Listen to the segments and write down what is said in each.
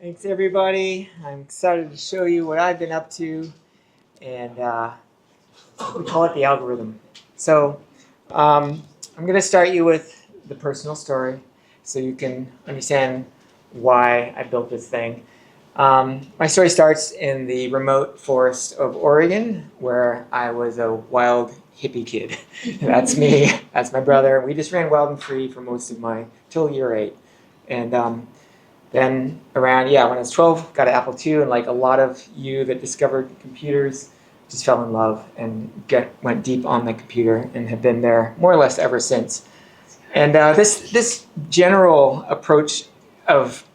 Thanks, everybody. I'm excited to show you what I've been up to, and we call it the algorithm. So I'm going to start you with the personal story so you can understand why I built this thing. My story starts in the remote forest of Oregon, where I was a wild hippie kid. That's me. That's my brother. We just ran wild and free for most of till year 8. And then around, when I was 12, got an Apple II, and like a lot of you that discovered computers, just fell in love and went deep on the computer and have been there more or less ever since. And this general approach of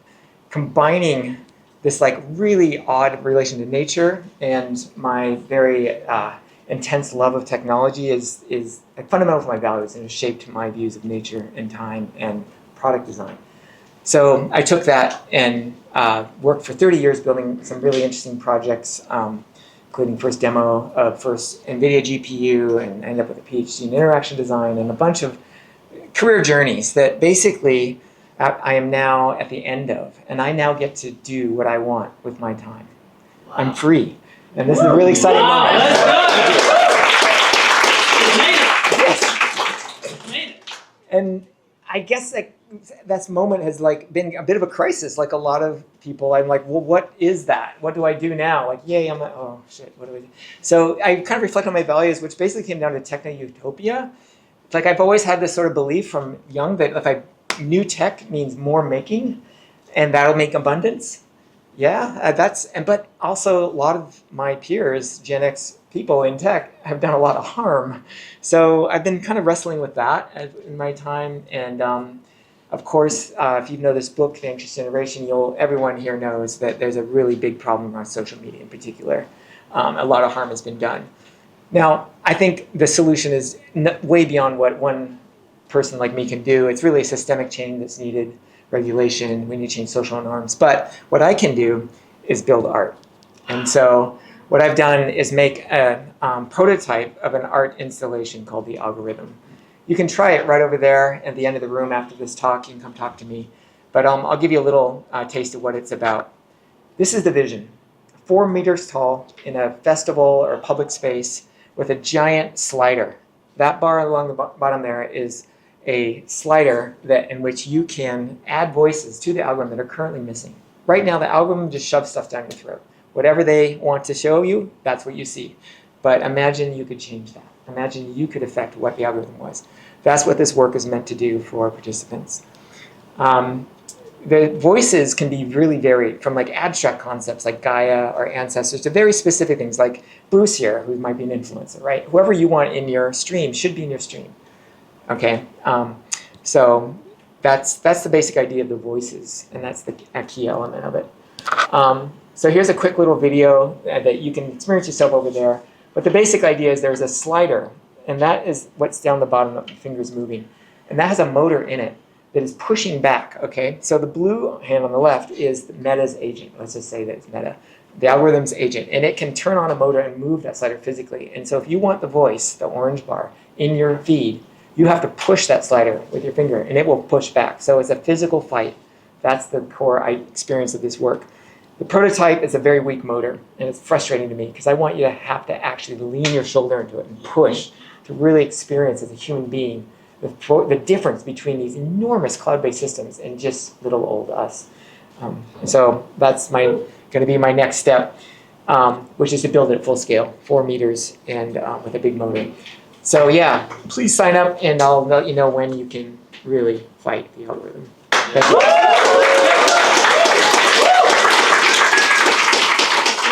combining this like really odd relation to nature and my very intense love of technology is fundamental to my values and has shaped my views of nature and time and product design. So I took that and worked for 30 years building some really interesting projects, including first demo of first NVIDIA GPU, and ended up with a PhD in interaction design and a bunch of career journeys that basically I am now at the end of. And I now get to do what I want with my time. Wow. I'm free. And this is a really exciting moment. Let's go! Made it. And I guess that moment has like been a bit of a crisis. Like a lot of people, I'm like, well, what is that? What do I do now? Like, yay, I'm like, oh shit, what do I do? So I kind of reflect on my values, which basically came down to techno-utopia. Like I've always had this sort of belief from young that if new tech means more making, and that'll make abundance. Yeah, but also a lot of my peers, Gen X people in tech, have done a lot of harm. So I've been kind of wrestling with that in my time. And of course, if you know this book, The Anxious Generation, everyone here knows that there's a really big problem around social media in particular. A lot of harm has been done. Now, I think the solution is way beyond what one person like me can do. It's really a systemic change that's needed. Regulation, we need to change social norms. But what I can do is build art. And so what I've done is make a prototype of an art installation called the algorithm. You can try it right over there at the end of the room after this talk. You can come talk to me. But I'll give you a little taste of what it's about. This is the vision. 4 meters tall in a festival or public space with a giant slider. That bar along the bottom there is a slider in which you can add voices to the algorithm that are currently missing. Right now, the algorithm just shoves stuff down your throat. Whatever they want to show you, that's what you see. But imagine you could change that. Imagine you could affect what the algorithm was. That's what this work is meant to do for participants. The voices can be really varied, from like abstract concepts like Gaia or ancestors to very specific things like Bruce here, who might be an influencer, right? Whoever you want in your stream should be in your stream. Okay, so that's the basic idea of the voices, and that's a key element of it. So here's a quick little video that you can experience yourself over there. But the basic idea is there's a slider, and that is what's down the bottom of the fingers moving. And that has a motor in it that is pushing back, okay? So the blue hand on the left is Meta's agent. Let's just say that it's Meta, the algorithm's agent. And it can turn on a motor and move that slider physically. And so if you want the voice, the orange bar, in your feed, you have to push that slider with your finger, and it will push back. So it's a physical fight. That's the core experience of this work. The prototype is a very weak motor, and it's frustrating to me because I want you to have to actually lean your shoulder into it and push to really experience as a human being the difference between these enormous cloud-based systems and just little old us. So that's going to be my next step, which is to build it at full scale, 4 meters, and with a big motor. So yeah, please sign up, and I'll let you know when you can really fight the algorithm. Thank you.